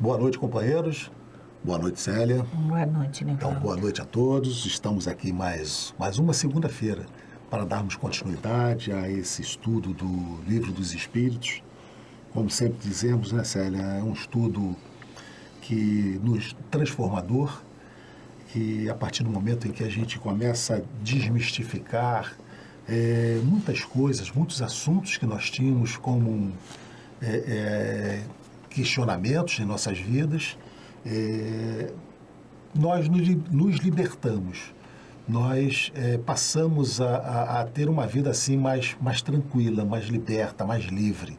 Boa noite, companheiros. Boa noite, Célia. Boa noite, Nivaldo. Então, boa noite a todos. Estamos aqui mais uma segunda-feira para darmos continuidade a esse estudo do Livro dos Espíritos. Como sempre dizemos, né, Célia, é um estudo que nos transformador, que a partir do momento em que a gente começa a desmistificar muitas coisas, muitos assuntos que nós tínhamos como questionamentos em nossas vidas, nós nos libertamos, nós passamos a ter uma vida assim mais tranquila, mais liberta, mais livre,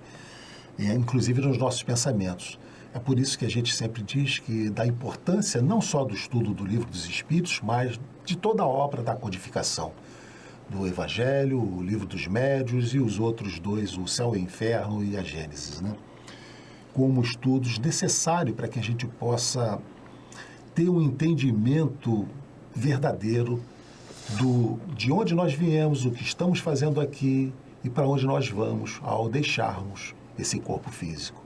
inclusive nos nossos pensamentos. É por isso que a gente sempre diz que da importância não só do estudo do Livro dos Espíritos, mas de toda a obra da codificação, do Evangelho, o Livro dos Médiuns e os outros dois, o Céu e o Inferno e a Gênesis, né? Como estudos necessários para que a gente possa ter um entendimento verdadeiro de onde nós viemos, o que estamos fazendo aqui e para onde nós vamos ao deixarmos esse corpo físico.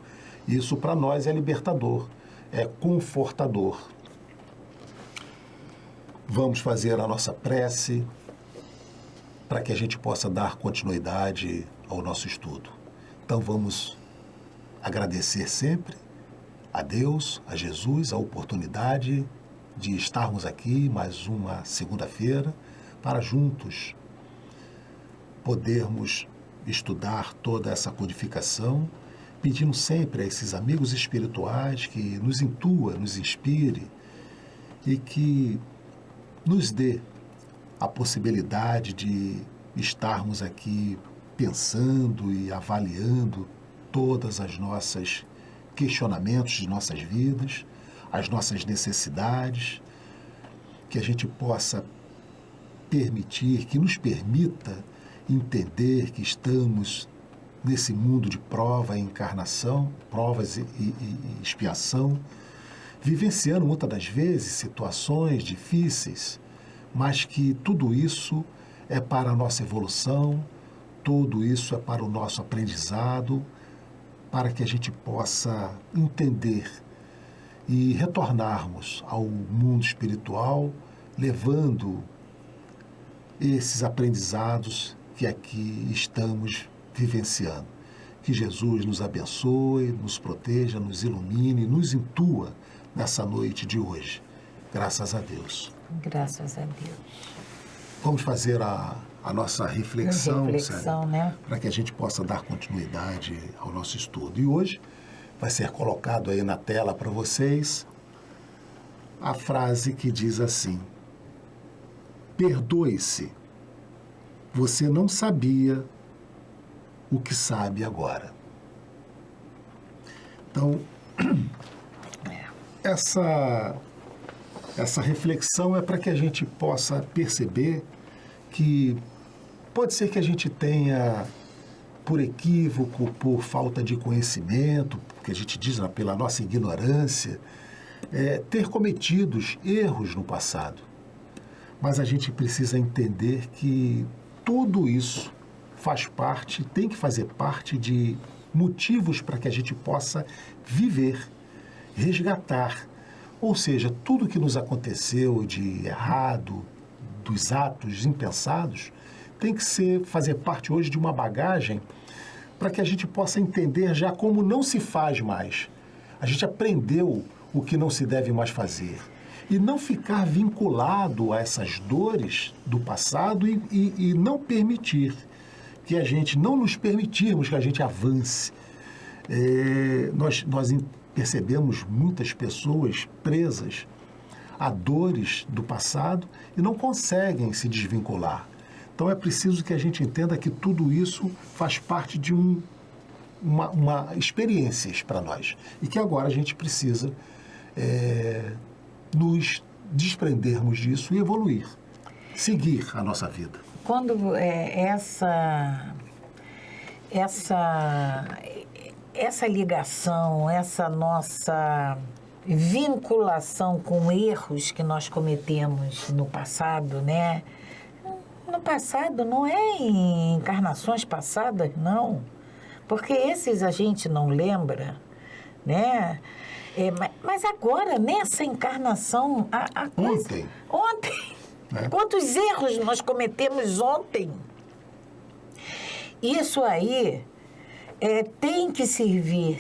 Isso para nós é libertador, é confortador. Vamos fazer a nossa prece para que a gente possa dar continuidade ao nosso estudo. Então vamos agradecer sempre a Deus, a Jesus, a oportunidade de estarmos aqui mais uma segunda-feira para juntos podermos estudar toda essa codificação, pedindo sempre a esses amigos espirituais que nos intua, nos inspire e que nos dê a possibilidade de estarmos aqui pensando e avaliando todas as nossas questionamentos de nossas vidas, as nossas necessidades, que a gente possa permitir, que nos permita entender que estamos nesse mundo de prova e encarnação, provas e expiação, vivenciando muitas das vezes situações difíceis, mas que tudo isso é para a nossa evolução, tudo isso é para o nosso aprendizado, para que a gente possa entender e retornarmos ao mundo espiritual, levando esses aprendizados que aqui estamos vivenciando. Que Jesus nos abençoe, nos proteja, nos ilumine, nos intua nessa noite de hoje. Graças a Deus. Graças a Deus. Vamos fazer a nossa reflexão, né? Para que a gente possa dar continuidade ao nosso estudo. E hoje vai ser colocado aí na tela para vocês a frase que diz assim: perdoe-se, você não sabia o que sabe agora. Então, essa reflexão é para que a gente possa perceber que pode ser que a gente tenha, por equívoco, por falta de conhecimento, que a gente diz pela nossa ignorância, ter cometido erros no passado. Mas a gente precisa entender que tudo isso faz parte, tem que fazer parte de motivos para que a gente possa viver, resgatar. Ou seja, tudo que nos aconteceu de errado, dos atos impensados, tem que fazer parte hoje de uma bagagem para que a gente possa entender já como não se faz mais. A gente aprendeu o que não se deve mais fazer. E não ficar vinculado a essas dores do passado e não permitir que a gente, não nos permitirmos que a gente avance. Nós percebemos muitas pessoas presas a dores do passado e não conseguem se desvincular. Então é preciso que a gente entenda que tudo isso faz parte de uma experiências para nós e que agora a gente precisa nos desprendermos disso e evoluir, seguir a nossa vida. Quando essa ligação, essa nossa vinculação com erros que nós cometemos no passado, né? No passado, não é em encarnações passadas, não. Porque esses a gente não lembra, né? Mas agora, nessa encarnação, a coisa... Ontem. É. Quantos erros nós cometemos ontem? Isso aí tem que servir.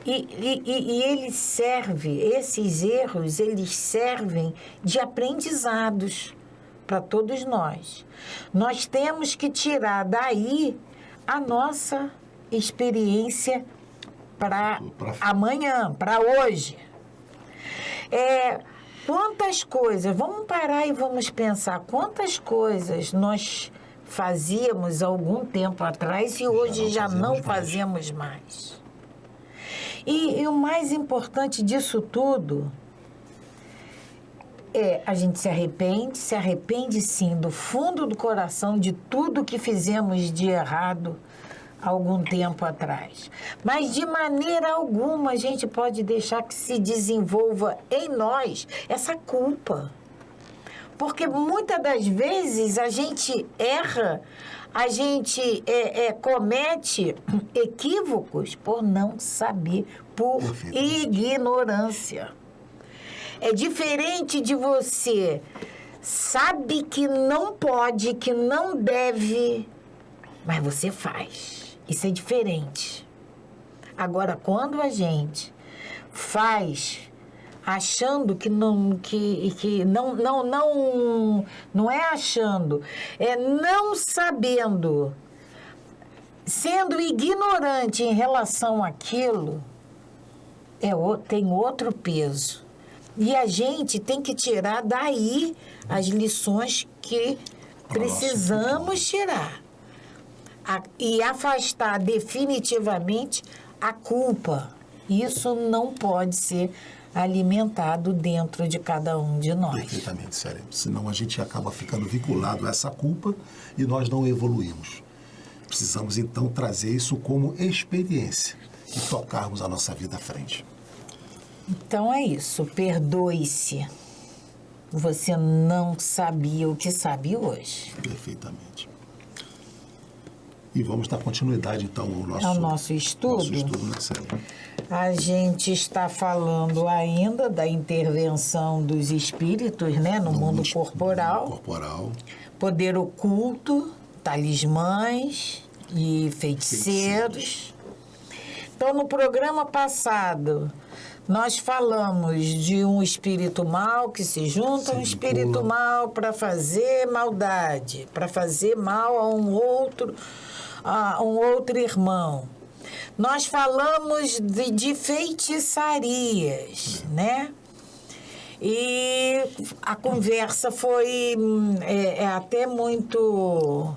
E ele serve, esses erros, eles servem de aprendizados para todos nós. Nós temos que tirar daí a nossa experiência para amanhã, para hoje. Quantas coisas, vamos parar e vamos pensar, quantas coisas nós fazíamos algum tempo atrás e hoje já não fazemos mais. E o mais importante disso tudo a gente se arrepende sim, do fundo do coração de tudo que fizemos de errado algum tempo atrás. Mas de maneira alguma a gente pode deixar que se desenvolva em nós essa culpa. Porque muitas das vezes a gente erra, a gente comete equívocos por não saber, por ignorância. É diferente de você sabe que não pode, que não deve, mas você faz. Isso é diferente. Agora, quando a gente faz achando que não é achando, é não sabendo, sendo ignorante em relação àquilo, tem outro peso. E a gente tem que tirar daí as lições que precisamos tirar. E afastar definitivamente a culpa. Isso não pode ser alimentado dentro de cada um de nós. Perfeitamente, Célia. Senão a gente acaba ficando vinculado a essa culpa e nós não evoluímos. Precisamos, então, trazer isso como experiência e tocarmos a nossa vida à frente. Então é isso. Perdoe-se. Você não sabia o que sabe hoje. Perfeitamente. E vamos dar continuidade, então, ao nosso estudo. Nosso estudo, né, Célia? A gente está falando ainda da intervenção dos espíritos, né, no mundo corporal. Poder oculto, talismãs e feiticeiros. Então, no programa passado, nós falamos de um espírito mau que se junta a um espírito mau para fazer maldade, para fazer mal a um outro irmão. Nós falamos de feitiçarias, né? E a conversa foi até muito...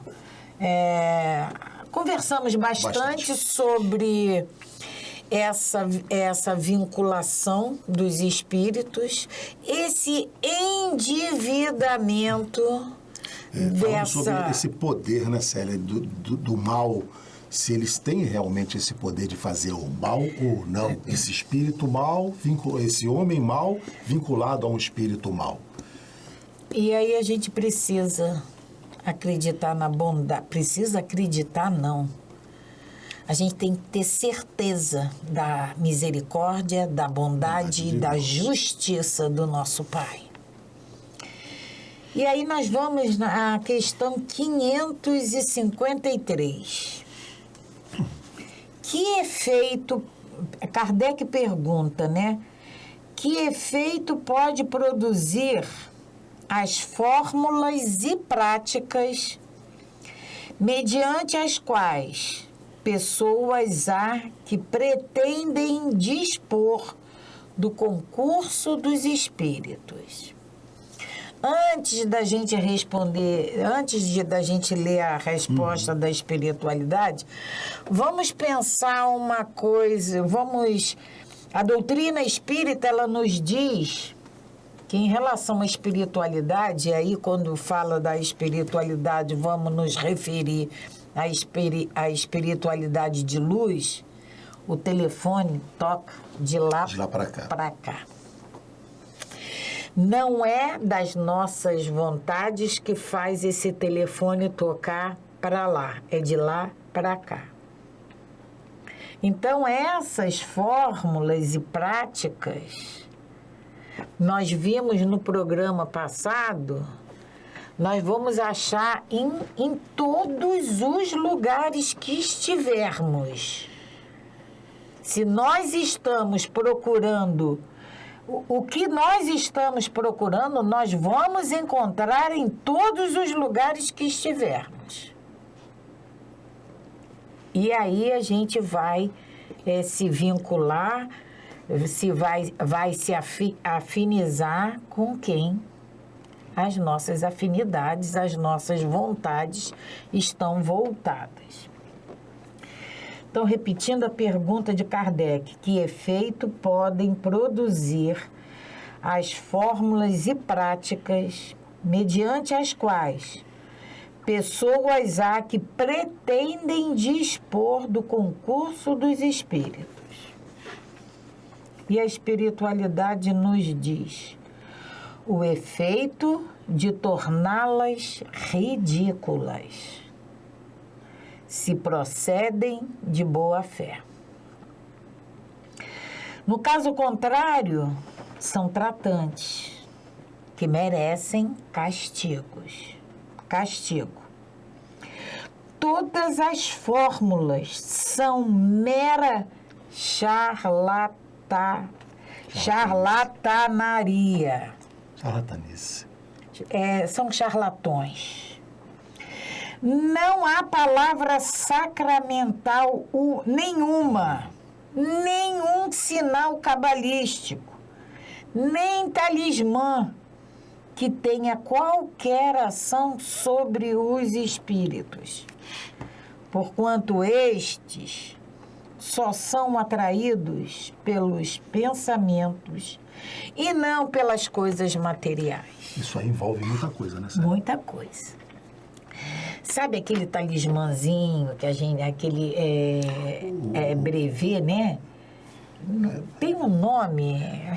conversamos bastante sobre essa vinculação dos espíritos, esse endividamento falando sobre esse poder, né, Célia, do mal, se eles têm realmente esse poder de fazer o mal ou não. Esse espírito mal, esse homem mal vinculado a um espírito mal. E aí a gente precisa acreditar na bondade. Precisa acreditar, não. A gente tem que ter certeza da misericórdia, da bondade e da justiça do nosso Pai. E aí nós vamos na questão 553. Que efeito, Kardec pergunta, né? Que efeito pode produzir as fórmulas e práticas mediante as quais pessoas há que pretendem dispor do concurso dos espíritos? Antes da gente responder, da gente ler a resposta da espiritualidade, vamos pensar uma coisa, a doutrina espírita, ela nos diz que em relação à espiritualidade, aí quando fala da espiritualidade, vamos nos referir à espiritualidade de luz, o telefone toca de lá para cá. Não é das nossas vontades que faz esse telefone tocar para lá, é de lá para cá. Então, essas fórmulas e práticas, nós vimos no programa passado, nós vamos achar em todos os lugares que estivermos. Se nós estamos procurando o que nós estamos procurando, nós vamos encontrar em todos os lugares que estivermos. E aí a gente vai se vincular, vai se afinizar com quem as nossas afinidades, as nossas vontades estão voltadas. Então, repetindo a pergunta de Kardec, que efeito podem produzir as fórmulas e práticas mediante as quais pessoas há que pretendem dispor do concurso dos espíritos? E a espiritualidade nos diz o efeito de torná-las ridículas, se procedem de boa fé. No caso contrário, são tratantes que merecem castigo. Todas as fórmulas são mera charlatanaria. Charlatanice. São charlatões. Não há palavra sacramental nenhuma, nenhum sinal cabalístico, nem talismã que tenha qualquer ação sobre os espíritos, porquanto estes só são atraídos pelos pensamentos e não pelas coisas materiais. Isso aí envolve muita coisa, né, Sérgio? Muita coisa. Sabe aquele talismãzinho que a gente, aquele brevet, né? Tem um nome. A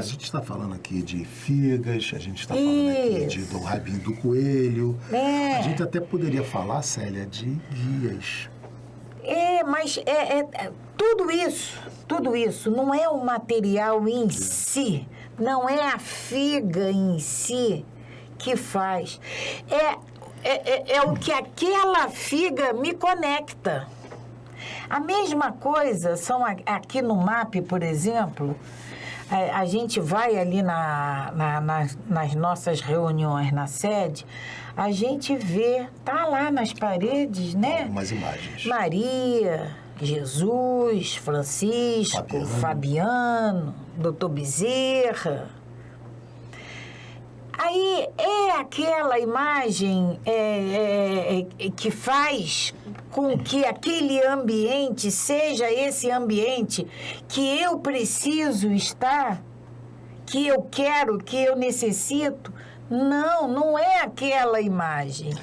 gente está falando aqui de figas, a gente está falando aqui do rabinho do coelho. A gente até poderia falar, Célia, de guias. Mas tudo isso não é o material em si, não é a figa em si que faz. É o que aquela figa me conecta. A mesma coisa são aqui no MAP, por exemplo, a gente vai ali nas nossas reuniões na sede, a gente vê, tá lá nas paredes, né? Algumas imagens. Maria, Jesus, Francisco, Fabiano, Dr. Bezerra. Aí é aquela imagem que faz com que aquele ambiente seja esse ambiente que eu preciso estar, que eu quero, que eu necessito. Não é aquela imagem.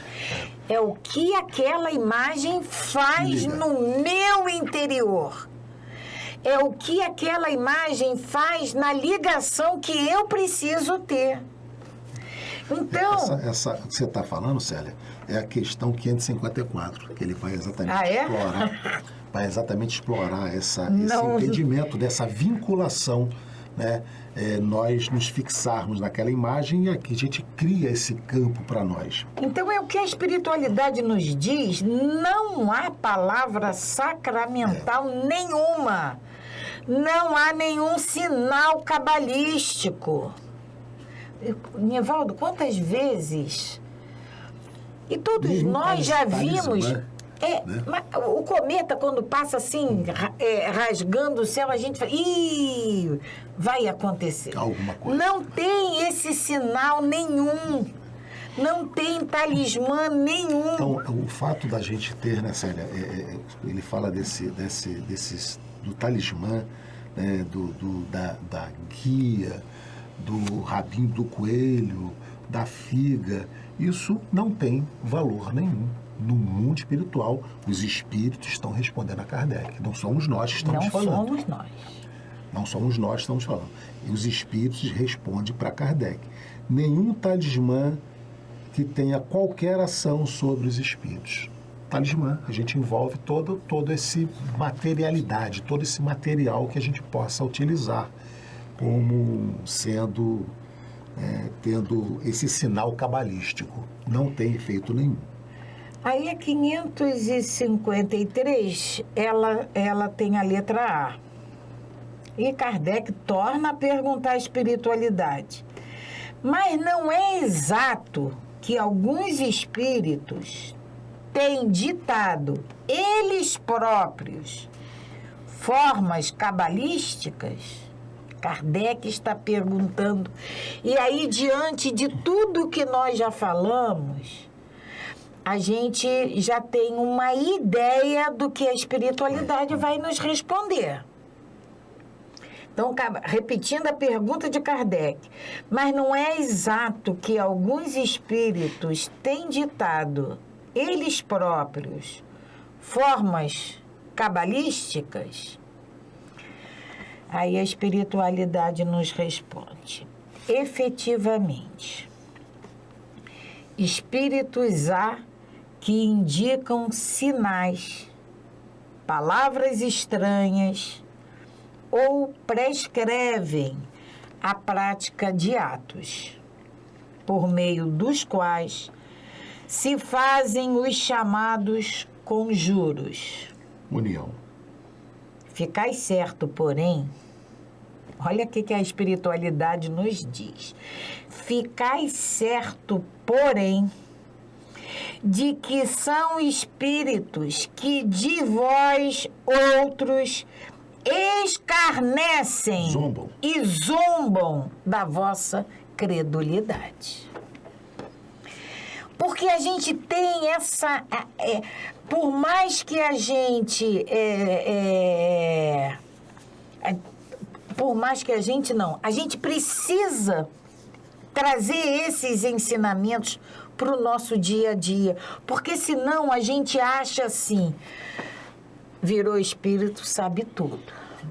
É o que aquela imagem faz no meu interior. É o que aquela imagem faz na ligação que eu preciso ter. Então... Essa que você está falando, Célia, é a questão 554, que ele vai exatamente explorar. Vai exatamente explorar esse entendimento dessa vinculação, né? Nós nos fixarmos naquela imagem e aqui a gente cria esse campo para nós. Então é o que a espiritualidade nos diz, não há palavra sacramental nenhuma, não há nenhum sinal cabalístico. Nivaldo, quantas vezes, e todos nós já vimos, né? Mas o cometa quando passa assim, rasgando o céu, a gente fala, vai acontecer. Alguma coisa. Não tem esse sinal nenhum, não tem talismã nenhum. Então, o fato da gente ter, né, Célia, ele fala do talismã, né, da guia, do rabinho do coelho, da figa, isso não tem valor nenhum. No mundo espiritual, os espíritos estão respondendo a Kardec. Não somos nós que estamos falando. Não somos nós. Não somos nós que estamos falando. E os espíritos respondem para Kardec. Nenhum talismã que tenha qualquer ação sobre os espíritos. talismã. A gente envolve todo esse materialidade, todo esse material que a gente possa utilizar como sendo, tendo esse sinal cabalístico. Não tem efeito nenhum. Aí a 553, ela tem a letra A. E Kardec torna a perguntar a espiritualidade. Mas não é exato que alguns espíritos têm ditado, eles próprios, formas cabalísticas? Kardec está perguntando. E aí, diante de tudo que nós já falamos, a gente já tem uma ideia do que a espiritualidade vai nos responder. Então, repetindo a pergunta de Kardec, mas não é exato que alguns espíritos têm ditado, eles próprios, formas cabalísticas? Aí a espiritualidade nos responde, efetivamente, espíritos há que indicam sinais, palavras estranhas ou prescrevem a prática de atos, por meio dos quais se fazem os chamados conjuros. União. Ficai certo, porém, olha o que a espiritualidade nos diz. Ficai certo, porém, de que são espíritos que de vós outros escarnecem e zombam da vossa credulidade. Porque a gente tem essa... por mais que a gente... por mais que a gente não... A gente precisa trazer esses ensinamentos para o nosso dia a dia. Porque senão a gente acha assim... Virou espírito, sabe tudo.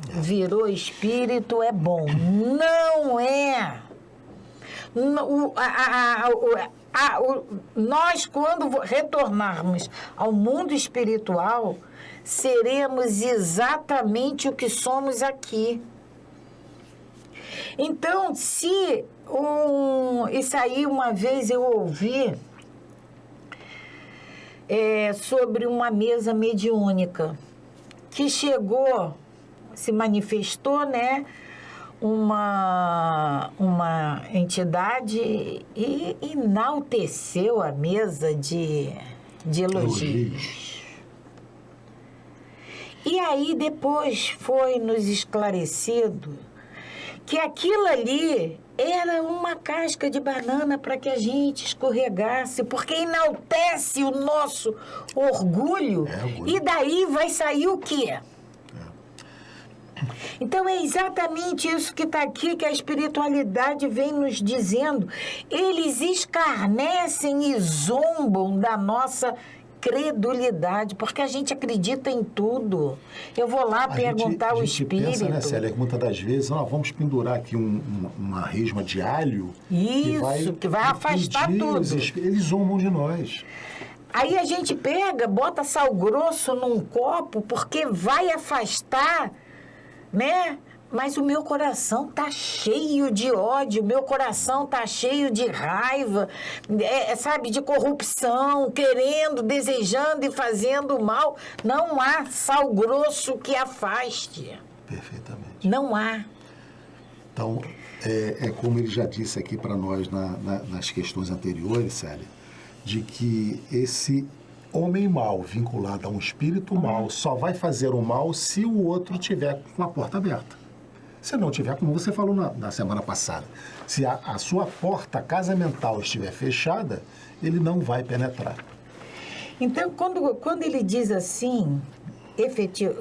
Virou espírito, é bom. Não é. Nós, quando retornarmos ao mundo espiritual, seremos exatamente o que somos aqui. Então, se isso aí uma vez eu ouvi sobre uma mesa mediúnica que chegou, se manifestou, né? Uma entidade e enalteceu a mesa de elogios. E aí depois foi nos esclarecido que aquilo ali era uma casca de banana para que a gente escorregasse, porque enaltece o nosso orgulho, e daí vai sair o quê? Então, é exatamente isso que está aqui, que a espiritualidade vem nos dizendo. Eles escarnecem e zombam da nossa credulidade, porque a gente acredita em tudo. Eu vou lá perguntar ao espírito. A gente pensa, né, Célia, que muitas das vezes, vamos pendurar aqui uma resma de alho. Isso, que vai afastar tudo. Eles zombam de nós. Aí a gente pega, bota sal grosso num copo, porque vai afastar, né? Mas o meu coração tá cheio de ódio, o meu coração tá cheio de raiva, sabe, de corrupção, querendo, desejando e fazendo mal. Não há sal grosso que afaste. Perfeitamente. Não há. Então, como ele já disse aqui para nós nas questões anteriores, Célia, de que esse homem mau vinculado a um espírito mau só vai fazer o mal se o outro tiver com a porta aberta. Se não tiver, como você falou na semana passada, se a sua porta casamental estiver fechada, ele não vai penetrar. Então, quando ele diz assim,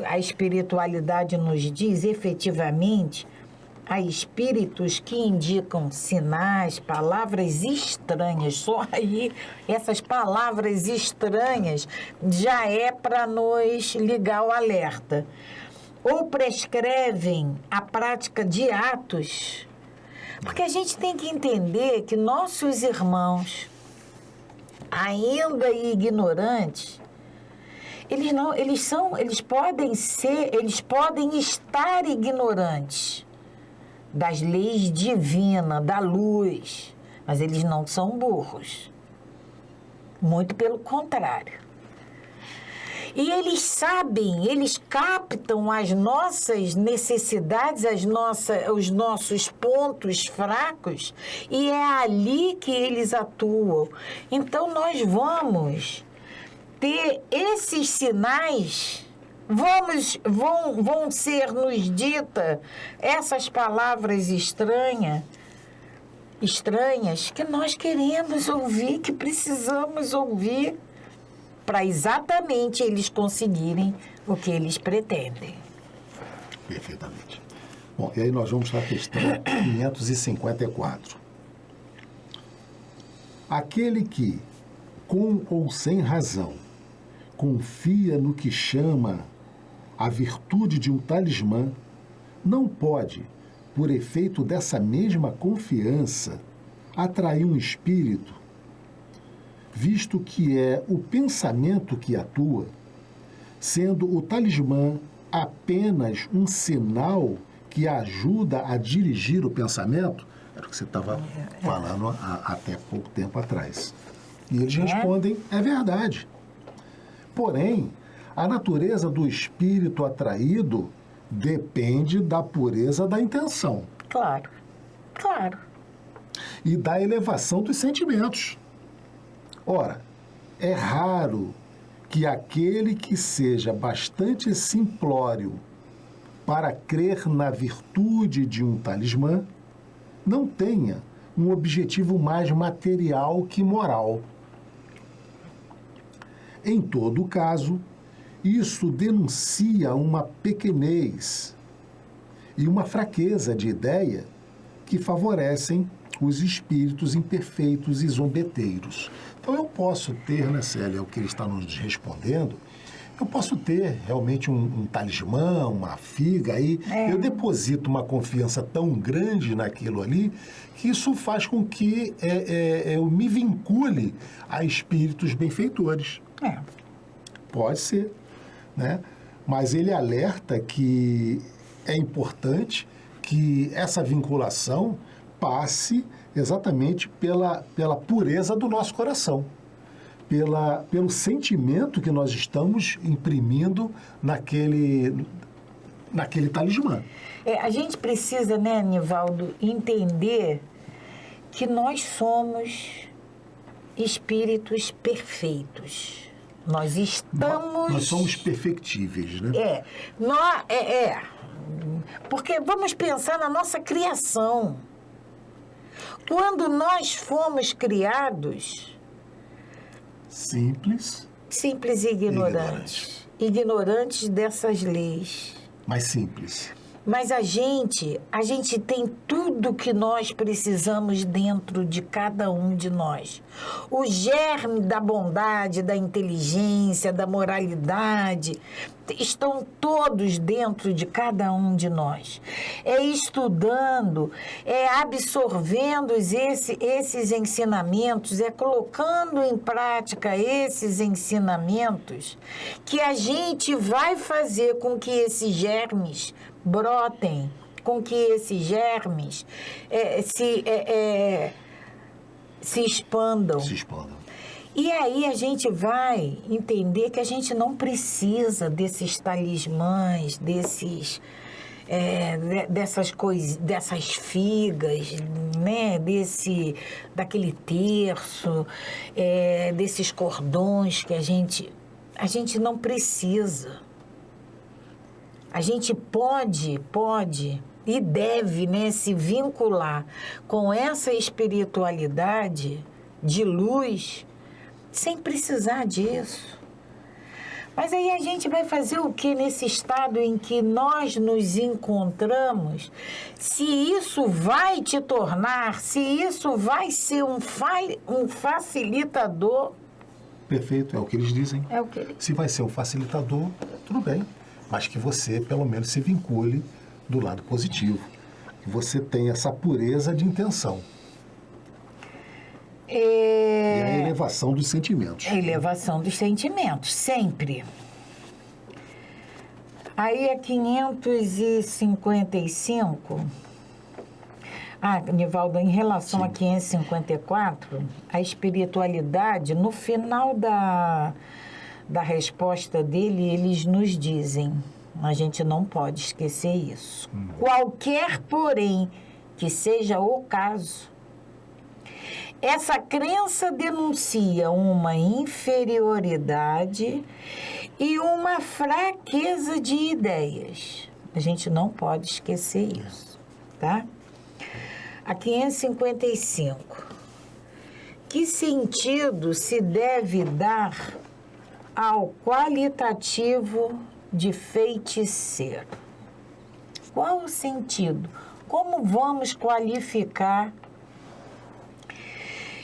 a espiritualidade nos diz efetivamente, há espíritos que indicam sinais, palavras estranhas. Só aí, essas palavras estranhas já é para nos ligar o alerta. Ou prescrevem a prática de atos. Porque a gente tem que entender que nossos irmãos, ainda ignorantes, eles podem estar ignorantes das leis divinas, da luz, mas eles não são burros. Muito pelo contrário. E eles sabem, eles captam as nossas necessidades, os nossos pontos fracos, e é ali que eles atuam. Então, nós vamos ter esses sinais, vão ser nos ditas essas palavras estranhas que nós queremos ouvir, que precisamos ouvir, para exatamente eles conseguirem o que eles pretendem. Perfeitamente. Bom, e aí nós vamos para a questão 554. Aquele que, com ou sem razão, confia no que chama a virtude de um talismã, não pode, por efeito dessa mesma confiança, atrair um espírito, visto que é o pensamento que atua, sendo o talismã apenas um sinal que ajuda a dirigir o pensamento. Era o que você estava falando até pouco tempo atrás. E eles respondem, é verdade. Porém, a natureza do espírito atraído depende da pureza da intenção. Claro, claro. E da elevação dos sentimentos. Ora, é raro que aquele que seja bastante simplório para crer na virtude de um talismã não tenha um objetivo mais material que moral. Em todo caso, isso denuncia uma pequenez e uma fraqueza de ideia que favorecem os espíritos imperfeitos e zombeteiros. Então, eu posso ter, né, Célia, o que ele está nos respondendo, eu posso ter realmente um talismã, uma figa aí, eu deposito uma confiança tão grande naquilo ali, que isso faz com que eu me vincule a espíritos benfeitores. Pode ser, né? Mas ele alerta que é importante que essa vinculação passe exatamente pela pureza do nosso coração, pelo sentimento que nós estamos imprimindo naquele talismã. A gente precisa, né, Nivaldo, entender que nós somos espíritos perfeitos. Nós estamos... Nós somos perfectíveis, né? Porque vamos pensar na nossa criação. Quando nós fomos criados... Simples e ignorantes. Ignorantes dessas leis. Mas simples. Mas a gente tem tudo que nós precisamos dentro de cada um de nós. O germe da bondade, da inteligência, da moralidade, estão todos dentro de cada um de nós. É estudando, é absorvendo esses ensinamentos, é colocando em prática esses ensinamentos que a gente vai fazer com que esses germes brotem, com que esses germes se expandam. E aí a gente vai entender que a gente não precisa desses talismãs, dessas coisas, dessas figas, né? Daquele terço, desses cordões que a gente não precisa. A gente pode e deve, né, se vincular com essa espiritualidade de luz sem precisar disso. Mas aí a gente vai fazer o que nesse estado em que nós nos encontramos? Se isso vai te tornar, se isso vai ser um facilitador... Perfeito, é o que eles dizem. É o que Se vai ser um facilitador, tudo bem. Mas que você, pelo menos, se vincule do lado positivo. Que você tenha essa pureza de intenção. E a elevação dos sentimentos. A elevação dos sentimentos, sempre. Aí é 555. Nivaldo, em relação a 554, a espiritualidade, no final da resposta dele, eles nos dizem, a gente não pode esquecer isso. Qualquer, porém, que seja o caso, essa crença denuncia uma inferioridade e uma fraqueza de ideias. A gente não pode esquecer isso, tá? A 555. Que sentido se deve dar ao qualitativo de feiticeiro? Qual o sentido? Como vamos qualificar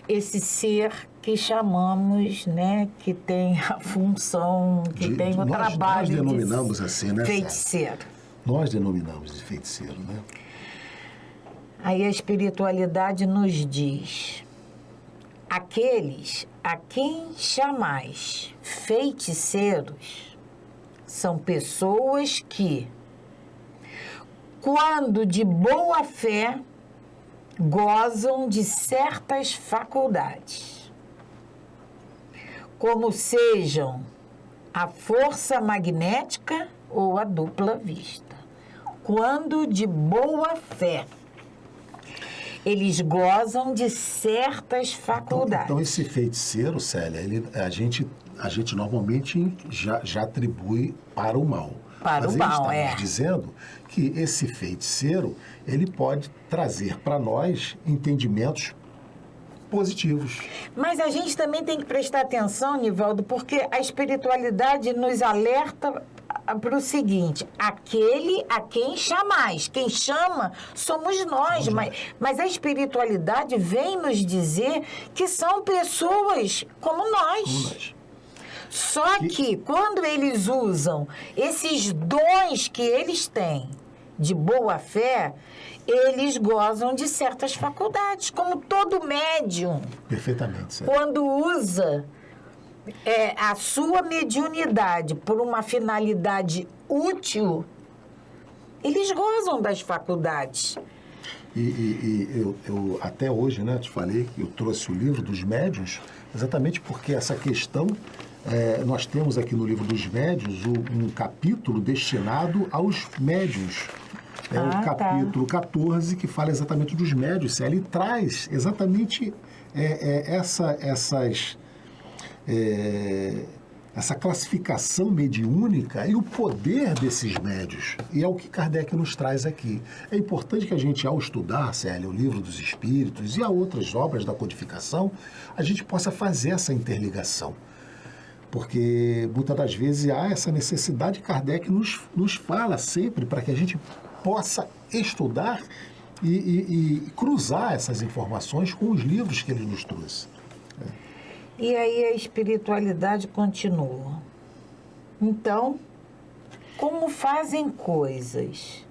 esse ser que chamamos, né, que tem a função, que tem o trabalho de denominamos assim, né, feiticeiro? Nós denominamos de feiticeiro, né? Aí a espiritualidade nos diz: aqueles a quem chamais feiticeiros são pessoas que, quando de boa fé, gozam de certas faculdades, como sejam a força magnética ou a dupla vista. Quando de boa fé, eles gozam de certas faculdades. Então esse feiticeiro, Célia, a gente normalmente já atribui para o mal. Para o mal, Mas estamos dizendo que esse feiticeiro, ele pode trazer para nós entendimentos positivos. Mas a gente também tem que prestar atenção, Nivaldo, porque a espiritualidade nos alerta para o seguinte: aquele a quem chamais. Quem chama somos nós, mas a espiritualidade vem nos dizer que são pessoas como nós. Só que quando eles usam esses dons que eles têm de boa fé, eles gozam de certas faculdades, como todo médium. Perfeitamente, certo. Quando usa a sua mediunidade por uma finalidade útil, eles gozam das faculdades. Eu até hoje, né, te falei que eu trouxe o livro dos médiuns, exatamente porque essa questão, nós temos aqui no livro dos médiuns um capítulo destinado aos médiuns. É o capítulo 14, que fala exatamente dos médiuns. Ele traz exatamente essa classificação mediúnica e o poder desses médiuns. E é o que Kardec nos traz aqui. É importante que a gente, ao estudar, Célia, o Livro dos Espíritos e a outras obras da codificação, a gente possa fazer essa interligação. Porque muitas das vezes há essa necessidade, Kardec nos fala sempre para que a gente possa estudar e cruzar essas informações com os livros que ele nos trouxe. E aí a espiritualidade continua. Então, como fazem coisas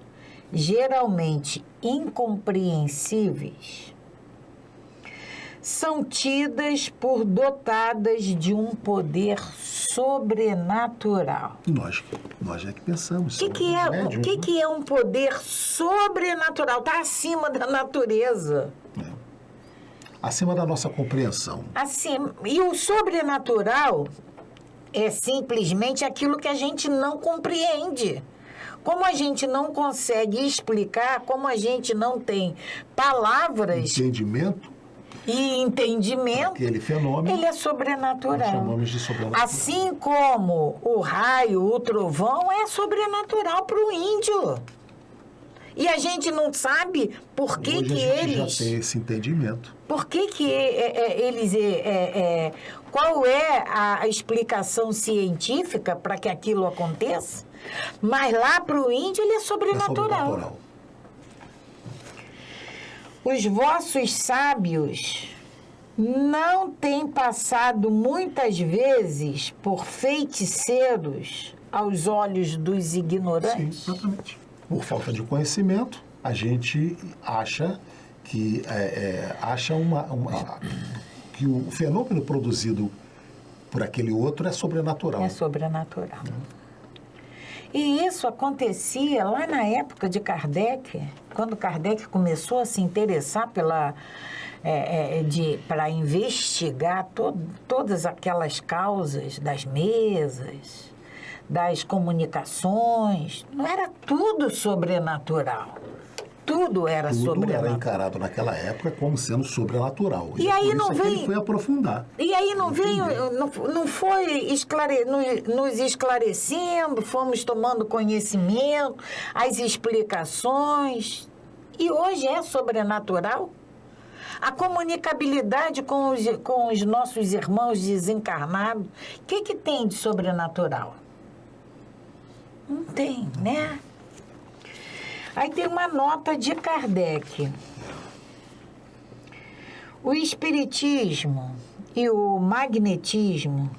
geralmente incompreensíveis, são tidas por dotadas de um poder sobrenatural. Nós é que pensamos. O que é um poder sobrenatural? Está acima da natureza. Acima da nossa compreensão. Acima. E o sobrenatural é simplesmente aquilo que a gente não compreende. Como a gente não consegue explicar, como a gente não tem palavras... entendimento, aquele fenômeno, ele é sobrenatural. Nós chamamos de sobrenatural. Assim como o raio, o trovão é sobrenatural para o índio. E a gente não sabe por que Hoje que a gente eles... já tem esse entendimento. Por que que eles... qual é a explicação científica para que aquilo aconteça? Mas lá para o índio ele é sobrenatural. Os vossos sábios não têm passado muitas vezes por feiticeiros aos olhos dos ignorantes? Sim, exatamente. Por falta de conhecimento, a gente acha que, que o fenômeno produzido por aquele outro é sobrenatural. É sobrenatural. E isso acontecia lá na época de Kardec, quando Kardec começou a se interessar para investigar todas aquelas causas das mesas, das comunicações. Não era tudo sobrenatural. Tudo era sobrenatural. Era encarado naquela época como sendo sobrenatural. E aí não veio... Ele foi aprofundar. E aí não veio, não foi nos esclarecendo, fomos tomando conhecimento, as explicações. E hoje é sobrenatural. A comunicabilidade com os nossos irmãos desencarnados, o que tem de sobrenatural? Não tem, né? Aí tem uma nota de Kardec. O espiritismo e o magnetismo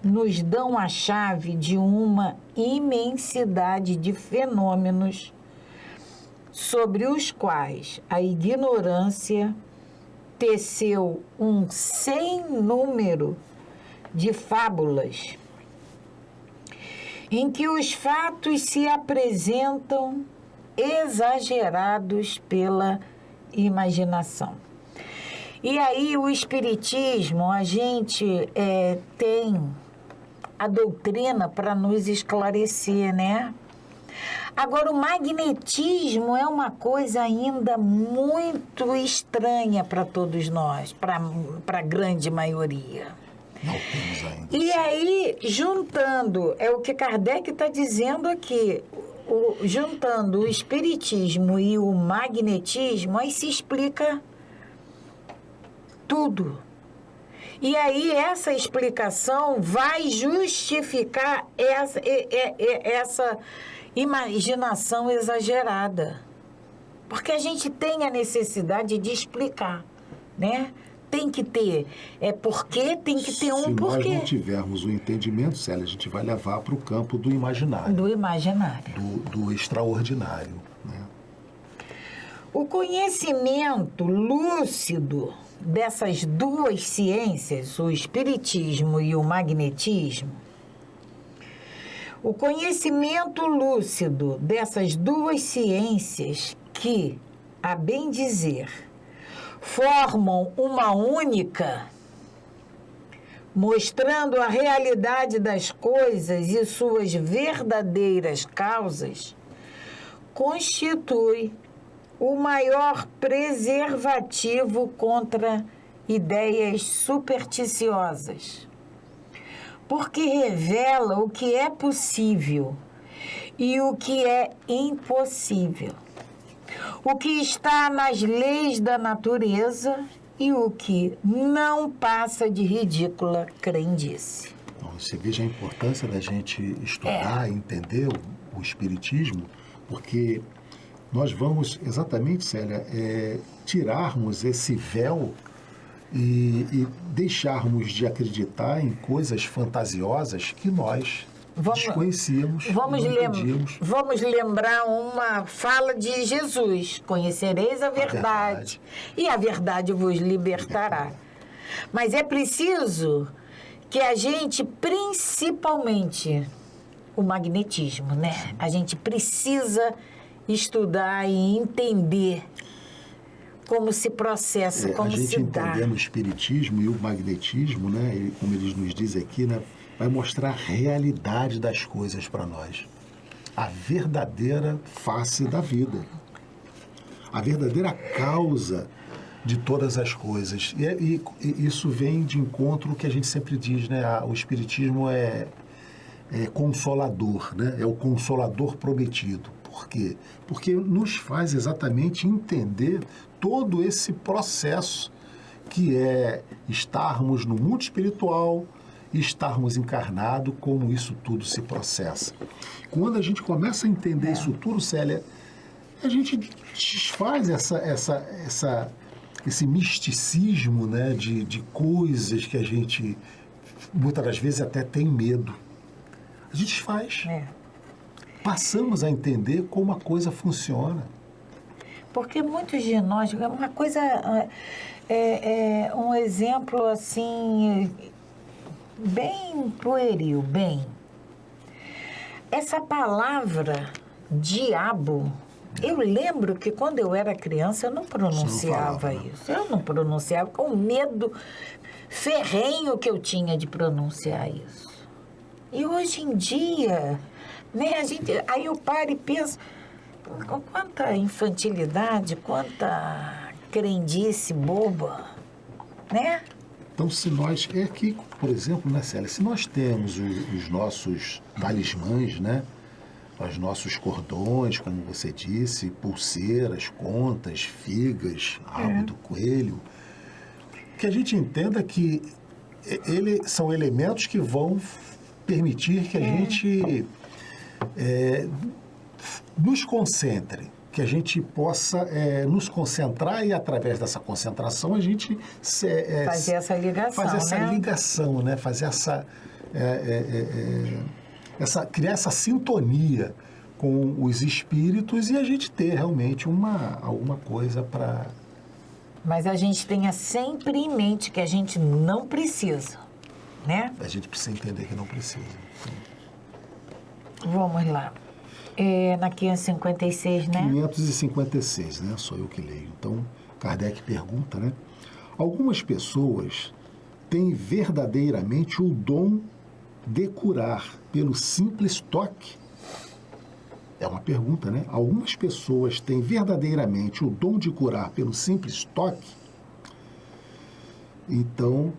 nos dão a chave de uma imensidade de fenômenos sobre os quais a ignorância teceu um sem número de fábulas, em que os fatos se apresentam exagerados pela imaginação. E aí o espiritismo, a gente tem a doutrina para nos esclarecer, né? Agora, o magnetismo é uma coisa ainda muito estranha para todos nós, para a grande maioria. Não temos ainda. E aí, juntando, é o que Kardec está dizendo aqui, juntando o espiritismo e o magnetismo, aí se explica tudo. E aí essa explicação vai justificar essa imaginação exagerada. Porque a gente tem a necessidade de explicar, né? Tem que ter porquê, tem que ter um porquê. Se nós não tivermos o entendimento, Célia, a gente vai levar para o campo do imaginário. Do imaginário. Do extraordinário. Né? O conhecimento lúcido dessas duas ciências, o espiritismo e o magnetismo, o conhecimento lúcido dessas duas ciências que, a bem dizer, formam uma única, mostrando a realidade das coisas e suas verdadeiras causas, constitui o maior preservativo contra ideias supersticiosas, porque revela o que é possível e o que é impossível, o que está nas leis da natureza e o que não passa de ridícula crendice. Então, você veja a importância da gente estudar e entender o espiritismo, porque nós vamos exatamente, Célia, tirarmos esse véu e deixarmos de acreditar em coisas fantasiosas que nós desconhecíamos. Vamos lembrar uma fala de Jesus: conhecereis a verdade, e a verdade vos libertará. Mas é preciso que a gente, principalmente o magnetismo, né? A gente precisa estudar e entender como se processa, como se dá. A gente entendendo o espiritismo e o magnetismo, né? E como eles nos dizem aqui, né? Vai mostrar a realidade das coisas para nós. A verdadeira face da vida. A verdadeira causa de todas as coisas. E isso vem de encontro ao que a gente sempre diz, né? O espiritismo é consolador, né? É o consolador prometido. Por quê? Porque nos faz exatamente entender todo esse processo que é estarmos no mundo espiritual e estarmos encarnados, como isso tudo se processa. Quando a gente começa a entender isso tudo, Célia, a gente desfaz esse misticismo, né, de coisas que a gente, muitas das vezes, até tem medo. A gente desfaz. Passamos a entender como a coisa funciona. Porque muitos de nós, uma coisa, um exemplo assim, bem pueril, essa palavra diabo, eu lembro que quando eu era criança eu não pronunciava isso. Eu não pronunciava com medo ferrenho que eu tinha de pronunciar isso. E hoje em dia, né, aí eu paro e penso, quanta infantilidade, quanta crendice boba, né? Então, se nós... É que, por exemplo, né, Célia, se nós temos os nossos talismãs, né? Os nossos cordões, como você disse, pulseiras, contas, figas, rabo do coelho, que a gente entenda que são elementos que vão permitir que a gente nos concentre, que a gente possa nos concentrar e, através dessa concentração, a gente fazer essa ligação, né? Fazer criar essa sintonia com os espíritos e a gente ter realmente alguma coisa para... Mas a gente tenha sempre em mente que a gente não precisa, né? A gente precisa entender que não precisa. Vamos lá. Na 556, né? 556, né? Sou eu que leio. Então, Kardec pergunta, né? Algumas pessoas têm verdadeiramente o dom de curar pelo simples toque? É uma pergunta, né? Algumas pessoas têm verdadeiramente o dom de curar pelo simples toque? Então,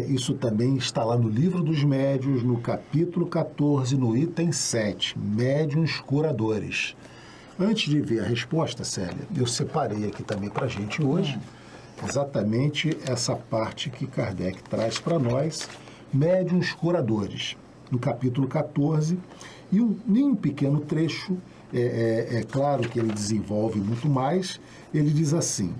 isso também está lá no Livro dos Médiuns, no capítulo 14, no item 7, Médiuns Curadores. Antes de ver a resposta, Célia, eu separei aqui também para a gente hoje exatamente essa parte que Kardec traz para nós, Médiuns Curadores, no capítulo 14, e em um pequeno trecho, é claro que ele desenvolve muito mais, ele diz assim: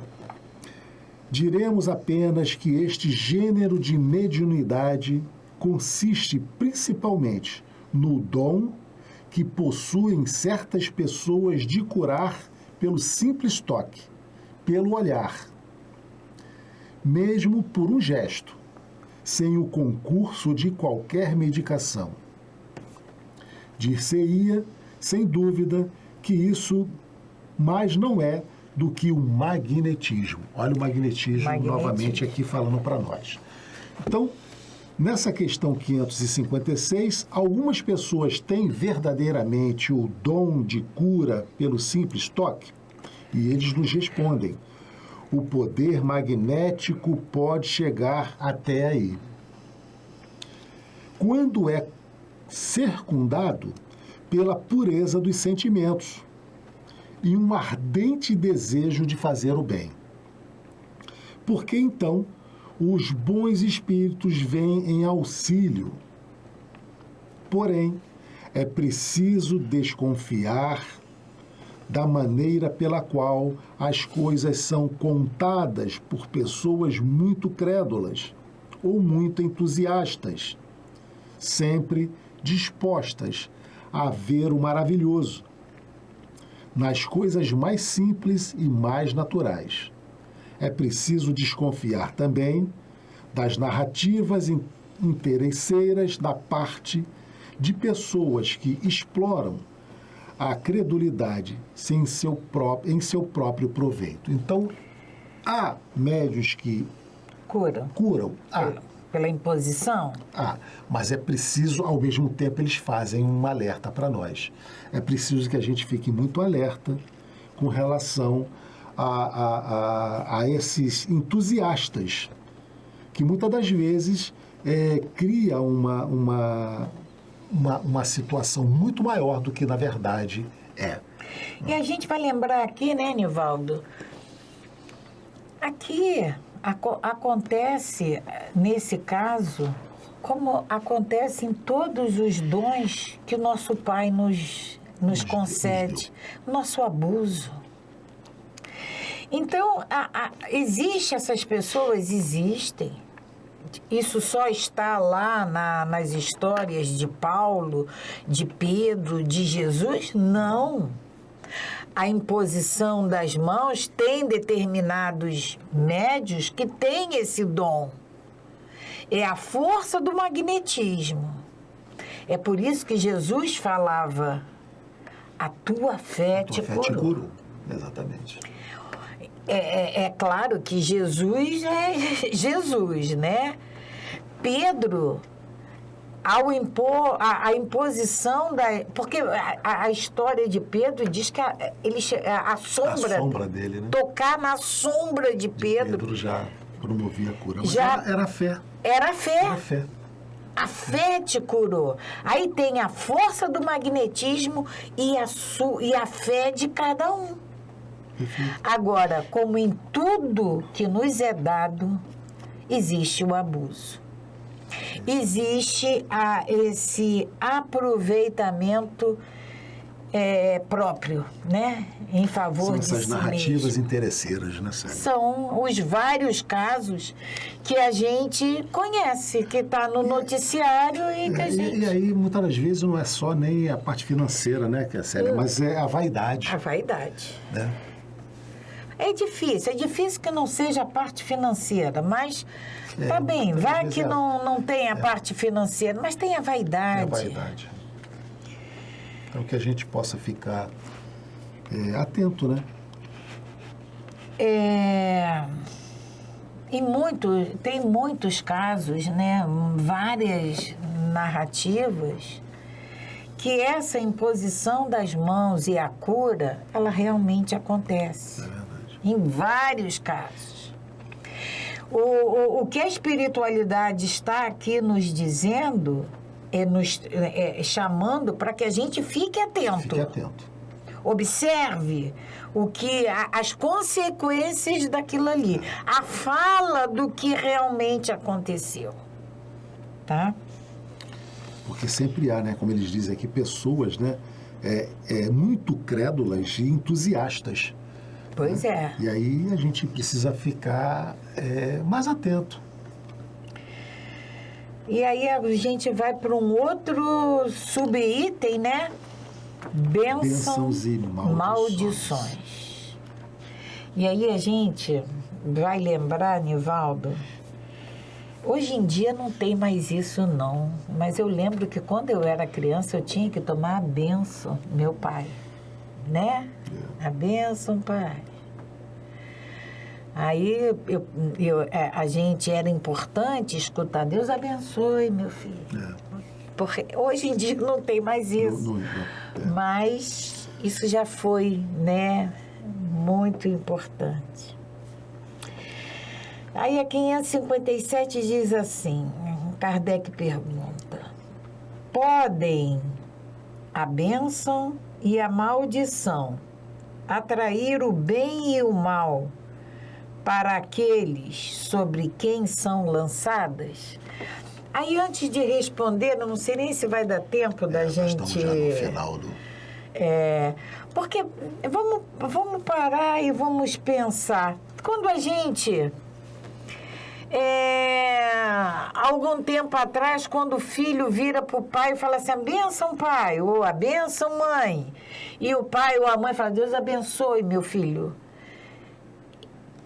diremos apenas que este gênero de mediunidade consiste principalmente no dom que possuem certas pessoas de curar pelo simples toque, pelo olhar, mesmo por um gesto, sem o concurso de qualquer medicação. Dir-se-ia, sem dúvida, que isso mais não é do que o magnetismo. Olha o magnetismo novamente aqui falando para nós. Então, nessa questão 556, algumas pessoas têm verdadeiramente o dom de cura pelo simples toque? E eles nos respondem: o poder magnético pode chegar até aí. Quando é circundado pela pureza dos sentimentos e um ardente desejo de fazer o bem. Porque então os bons espíritos vêm em auxílio. Porém, é preciso desconfiar da maneira pela qual as coisas são contadas por pessoas muito crédulas ou muito entusiastas, sempre dispostas a ver o maravilhoso nas coisas mais simples e mais naturais. É preciso desconfiar também das narrativas interesseiras da parte de pessoas que exploram a credulidade em seu próprio proveito. Então, há médiuns que curam. Pela imposição? Mas é preciso, ao mesmo tempo, eles fazem um alerta para nós. É preciso que a gente fique muito alerta com relação a esses entusiastas, que muitas das vezes cria uma situação muito maior do que, na verdade, é. E a gente vai lembrar aqui, né, Nivaldo? Aqui acontece, nesse caso, como acontece em todos os dons que o nosso Pai nos concede, nosso abuso. Então, essas pessoas existem. Isso só está lá nas histórias de Paulo, de Pedro, de Jesus? Não. A imposição das mãos tem determinados médios que têm esse dom. É a força do magnetismo. É por isso que Jesus falava, a tua fé te curou. Exatamente. É claro que Jesus é Jesus, né? Pedro, ao impor a imposição da... Porque a história de Pedro diz que a sombra dele, né? Tocar na sombra de Pedro. Pedro já promovia a cura. Mas já era fé. Era fé. Era fé. A fé te curou. Aí tem a força do magnetismo e a fé de cada um. Agora, como em tudo que nos é dado, existe o abuso. Existe esse aproveitamento próprio, né? Em favor de si mesmo. São essas narrativas interesseiras, né, Célia? São os vários casos que a gente conhece, que está no noticiário e que a gente... E aí, muitas das vezes, não é só nem a parte financeira, né, que é Célia, mas é a vaidade. A vaidade. Né? É difícil que não seja a parte financeira, mas tá bem, vai que não tem a parte financeira, mas tem a vaidade. É a vaidade. Então, que a gente possa ficar atento, né? Tem muitos casos, né? Várias narrativas que essa imposição das mãos e a cura, ela realmente acontece. É verdade. Em vários casos. O que a espiritualidade está aqui nos dizendo, chamando para que a gente fique atento. Fique atento. Observe as consequências daquilo ali. A fala do que realmente aconteceu. Tá? Porque sempre há, né, como eles dizem aqui, pessoas, né, muito crédulas e entusiastas. Pois é. E aí a gente precisa ficar mais atento. E aí a gente vai para um outro subitem, né? Bênçãos e maldições. E aí a gente vai lembrar, Nivaldo, hoje em dia não tem mais isso não, mas eu lembro que quando eu era criança eu tinha que tomar a bênção, meu pai, né? A bênção, pai. Aí a gente era importante escutar, Deus abençoe, meu filho. Porque hoje em dia não tem mais isso. Mas isso já foi, né, muito importante. Aí a 557 diz assim, Kardec pergunta, podem a bênção e a maldição atrair o bem e o mal para aqueles sobre quem são lançadas? Aí, antes de responder, eu não sei nem se vai dar tempo da gente... Estamos já no final do... porque vamos parar e vamos pensar. Quando a gente... algum tempo atrás, quando o filho vira para o pai e fala assim, a bênção, pai, ou a bênção, mãe. E o pai ou a mãe fala, Deus abençoe, meu filho.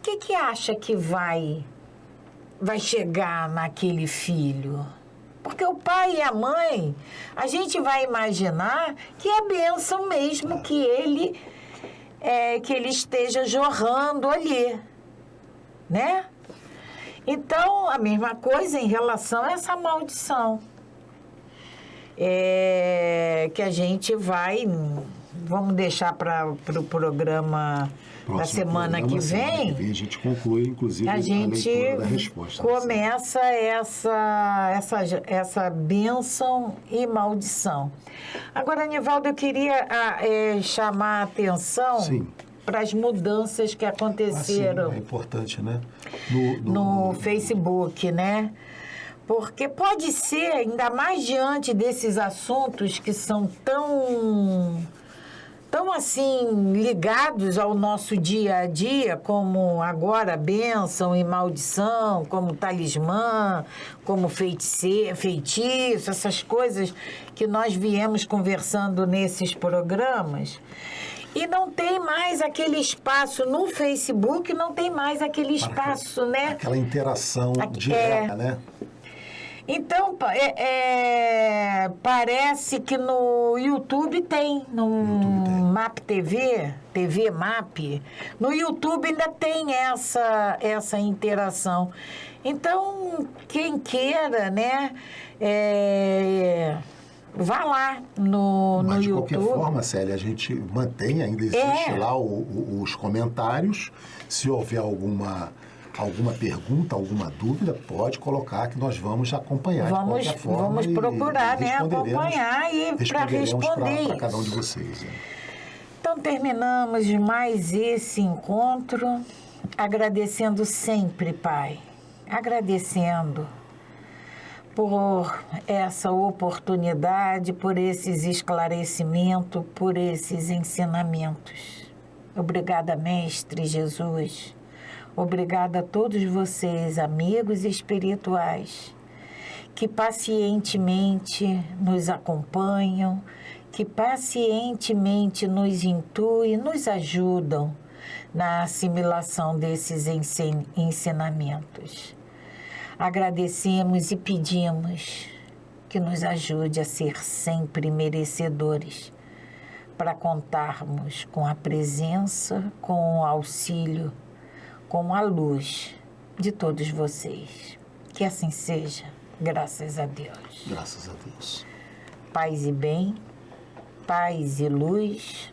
O que acha que vai chegar naquele filho? Porque o pai e a mãe, a gente vai imaginar que é a bênção mesmo que ele esteja jorrando ali, né? Então, a mesma coisa em relação a essa maldição. Que a gente vamos deixar para o programa da semana que vem. A gente conclui, inclusive, a gente leitura da resposta. Começa essa bênção e maldição. Agora, Nivaldo, eu queria chamar a atenção para as mudanças que aconteceram. É importante, né? No Facebook, né? Porque pode ser, ainda mais diante desses assuntos que são tão assim, ligados ao nosso dia a dia, como agora bênção e maldição, como talismã, como feitiço, essas coisas que nós viemos conversando nesses programas. E não tem mais aquele espaço no Facebook, não tem mais aquele espaço, né? Aquela interação direta, né? Então, parece que no YouTube tem, no MAP TV, TV MAP, no YouTube ainda tem essa interação. Então, quem queira, né, vá lá no Mas, de YouTube. qualquer forma, Célia, a gente mantém, ainda existe lá os comentários. Se houver alguma pergunta, alguma dúvida, pode colocar que nós vamos acompanhar de qualquer forma. Vamos procurar, né, acompanhar e para responder para cada um de vocês. Então, terminamos mais esse encontro agradecendo sempre, Pai, agradecendo por essa oportunidade, por esses esclarecimentos, por esses ensinamentos. Obrigada, Mestre Jesus. Obrigada a todos vocês, amigos espirituais, que pacientemente nos acompanham, que pacientemente nos intuem, nos ajudam na assimilação desses ensinamentos. Agradecemos e pedimos que nos ajude a ser sempre merecedores, para contarmos com a presença, com o auxílio, com a luz de todos vocês. Que assim seja, graças a Deus. Graças a Deus. Paz e bem, paz e luz.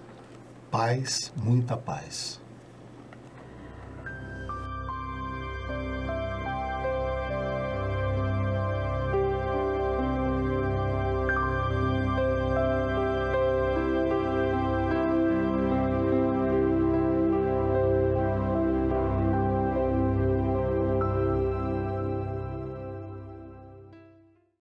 Paz, muita paz.